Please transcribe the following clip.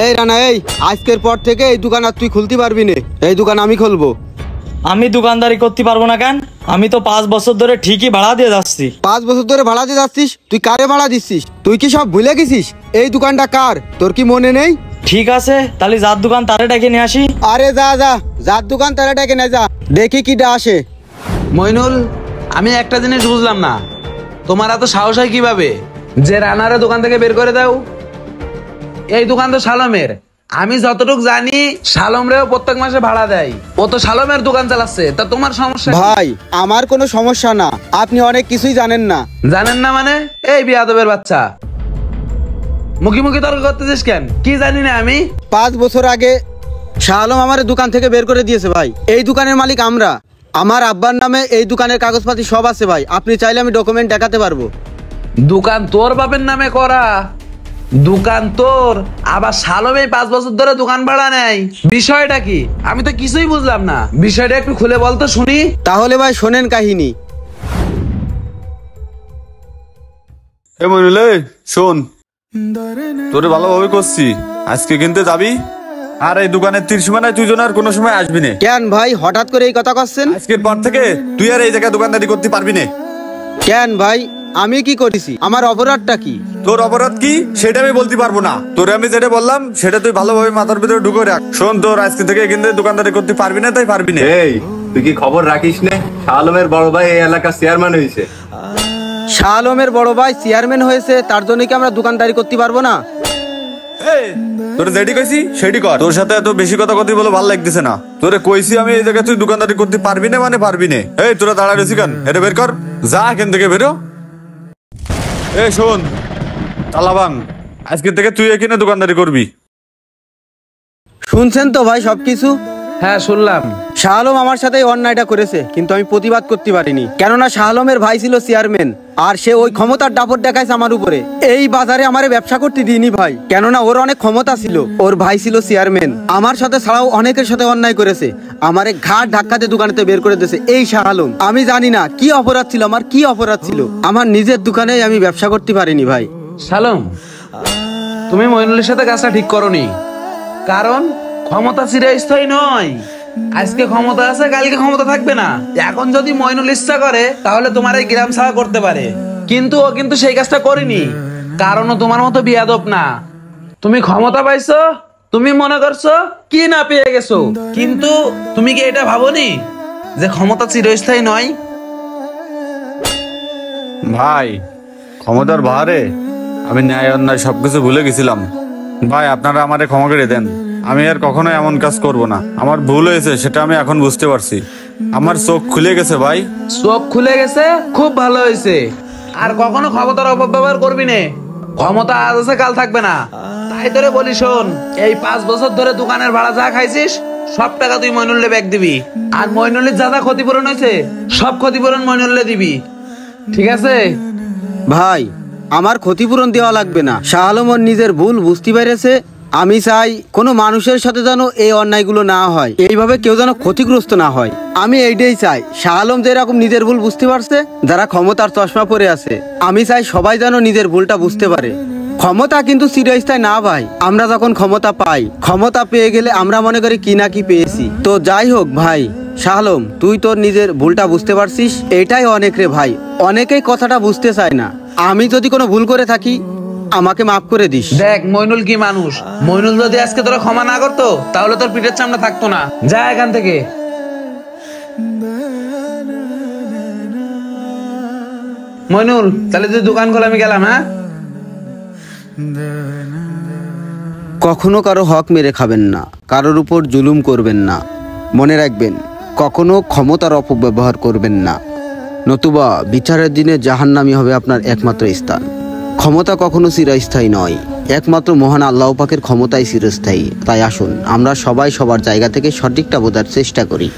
এই রানা, এই আজকের পর থেকে এই দোকান আর তুই খুলতে পারবি না। এই দোকান আমি খুলবো। আমি দোকানদারি করতে পারবো না কেন? আমি তো 5 বছর ধরে ঠিকই ভাড়া দিয়ে যাচ্ছি। 5 বছর ধরে ভাড়া দিয়ে যাচ্ছিস? তুই কারে ভাড়া দিচ্ছিস? তুই কি সব ভুলে গেছিস? এই দোকানটা কার তোর কি মনে নেই? ঠিক আছে, তাহলে যার দোকান তারে ডেকে নিয়ে আসি। আরে যা যা, যার দোকান তারে ডেকে নিয়ে যা, দেখি কিটা আসে। মইনুল, আমি একটা জিনিস বুঝলাম না, তোমার এত সাহস হয় কিভাবে যে রানারে দোকান থেকে বের করে দাও? এই দোকান তো শালমের। আমি যতটুকু জানি শালমরেও প্রত্যেক মাসে ভাড়া দেয়। ও তো শালমের দোকান চালাচ্ছে, তা তোমার সমস্যা? ভাই আমার কোনো সমস্যা না, আপনি অনেক কিছুই জানেন না। জানেন না মানে? এই বিয়াদবের বাচ্চা, মুখি মুখি তর্ক করতেছিস কেন? কি জানি না আমি? 5 বছর আগে শাহ আলম আমার দোকান থেকে বের করে দিয়েছে ভাই। এই দোকানের মালিক আমরা। আমার আব্বার নামে এই দোকানের কাগজপাতি সব আছে ভাই, আপনি চাইলে আমি ডকুমেন্ট দেখাতে পারবো। দোকান তোর বাপের নামে করা? দোকান তোর, আবার শালমে 5 বছর ধরে দোকান ভাড়া নেয়। বিষয়টা কি? আমি তো কিছুই বুঝলাম না। বিষয়টা একটু খুলে বলতো শুনি। তাহলে ভাই শোনেন কাহিনী। মইনুল, শোন, তোরে ভালোভাবে করছি, আজকে কিনতে যাবি আর এই দোকানের তীরসীমানায় তুই যেন আর কোনো সময় আসবি না। কেন ভাই হঠাৎ করে এই কথা করছেন? আজকের পর থেকে তুই আর এই জায়গায় দোকানদারি করতে পারবি না। কেন ভাই, আমি কি করেছি? আমার অপরাধটা কি? তোর অপরাধ কি সেটা আমি বলতে পারবো না। তোরে আমি যেটা বললাম সেটা তুই ভালোভাবে মাথার ভিতরে ঢুকে রাখ। শোন, তোর আজকে থেকে কিন্তু দোকানদারি করতে পারবি না, তাই পারবি না। এই তুই কি খবর রাখিস না? শাহ আলমের বড় ভাই এই এলাকার চেয়ারম্যান হয়েছে। শাহ আলমের বড় ভাই চেয়ারম্যান হয়েছে, তার জন্য কি আমরা দোকানদারি করতে পারবো না? তোরে যেটি কইছি সেটি কর। তোর সাথে এত বেশি কথা কথা বলে ভালো লাগতেছে না। তোরে কইছি আমি এই জায়গায় তুই দোকানদারি করতে পারবি না মানে পারবি না। এই তোরা দাঁড়া রয়েছি কেন? এটা বের কর, যা এখান থেকে বেরো। এই শোন তালাবাং, আজকে থেকে তুই এখানে দোকানদারি করবি। শুনছেন তো ভাই সবকিছু? হ্যাঁ শুনলাম। শাহ আলম আমার সাথে এই অন্যায়টা করেছে, কিন্তু আমি প্রতিবাদ করতে পারিনি, কেননা শাহ আলমের ভাই ছিল চেয়ারম্যান আর সে ওই ক্ষমতার দাপট দেখাইছে আমার উপরে। এই বাজারে আমারে ব্যবসা করতে দিইনি ভাই, কেননা ওর অনেক ক্ষমতা ছিল, ওর ভাই ছিল চেয়ারম্যান। আমার সাথে ছাড়াও অনেকের সাথে অন্যায় করেছে, আমারে ঘাট ধাক্কাতে দোকানেতে বের করে দিয়েছে এই শাহ আলম। আমি জানি না কি অপরাধ ছিল আমার, কি অপরাধ ছিল আমার, নিজের দোকানে আমি ব্যবসা করতে পারিনি ভাই। শালম, তুমি মইনুলের সাথে কাজটা ঠিক করনি, কারণ ক্ষমতা চিরস্থায়ী নয়। আজকে ক্ষমতা আছে, কালকে ক্ষমতা থাকবে না। এখন যদি মইনুল ইচ্ছা করে তাহলে তোমার এই গ্রাম ছাড়া করতে পারে, কিন্তু ও কিন্তু সেই কাজটা করেনি, কারণ ও তোমার মতো বিয়াদব না। তুমি ক্ষমতা পাইছো, তুমি মনে করছো কি না পেয়ে গেছো, কিন্তু তুমি কি এটা ভাবোনি যে ক্ষমতা চিরস্থায়ী নয়? ভাই ক্ষমতার ভারে আমি ন্যায় অন্যায় সবকিছু ভুলে গেছিলাম। ভাই আপনারা আমারে ক্ষমা করে দেন, আমি আর কখনো এমন কাজ করব না। আমার ভুল হয়েছে সেটা আমি এখন বুঝতে পারছি। আমার চোখ খুলে গেছে ভাই। চোখ খুলে গেছে, খুব ভালো হয়েছে। আর কখনো ক্ষমতার অপব্যবহার করবি না। ক্ষমতা আজ আছে কাল থাকবে না। তাই তোরে বলি শোন, এই 5 বছর ধরে দোকানের ভাড়া যা খাইছিস সব টাকা তুই মইনুলে ব্যাগ দিবি, আর মইনুলের যা যা ক্ষতিপূরণ হয়েছে সব ক্ষতিপূরণ মইনুলে দিবি, ঠিক আছে? ভাই আমার ক্ষতিপূরণ দেওয়া লাগবে না, শাহ আলম ওর নিজের ভুল বুঝতে পেরেছে। আমি চাই কোনো মানুষের সাথে যেন এই অন্যায়গুলো না হয়, এইভাবে কেউ যেন ক্ষতিগ্রস্ত না হয়। আমি এইটাই চাই, শাহ আলম যেরকম নিজের ভুল বুঝতে পারছে, যারা ক্ষমতার চশমা পরে আছে, আমি চাই সবাই যেন নিজের ভুলটা বুঝতে পারে। ক্ষমতা কিন্তু চিরস্থায়ী না ভাই। আমরা যখন ক্ষমতা পাই, ক্ষমতা পেয়ে গেলে আমরা মনে করি কি না কি পেয়েছি। তো যাই হোক ভাই, শাহ আলম তুই তোর নিজের ভুলটা বুঝতে পারছিস, এটাই অনেক রে ভাই। অনেকেই কথাটা বুঝতে চায় না। আমি যদি কোনো ভুল করে থাকি আমাকে মাফ করে দিস। দেখ মইনুল কি মানুষ, মইনুল যদি আজকে তোরা ক্ষমা না করতো তাহলে তোর পিঠের চামড়া থাকতো না। যা এখান থেকে। মইনুল তাহলে তুই দোকান খোল, আমি গেলাম। হ্যাঁ, কখনো কারো হক মেরে খাবেন না, কারোর উপর জুলুম করবেন না। মনে রাখবেন কখনো ক্ষমতার অপব্যবহার করবেন না, নতুবা বিচারের দিনে জাহান্নামই হবে আপনার একমাত্র স্থান। ক্ষমতা কখনো চিরস্থায়ী নয়, একমাত্র মহান আল্লাহ পাকের ক্ষমতাই চিরস্থায়ী। তাই আসুন আমরা সবাই সবার জায়গা থেকে সঠিকটা বোঝার চেষ্টা করি।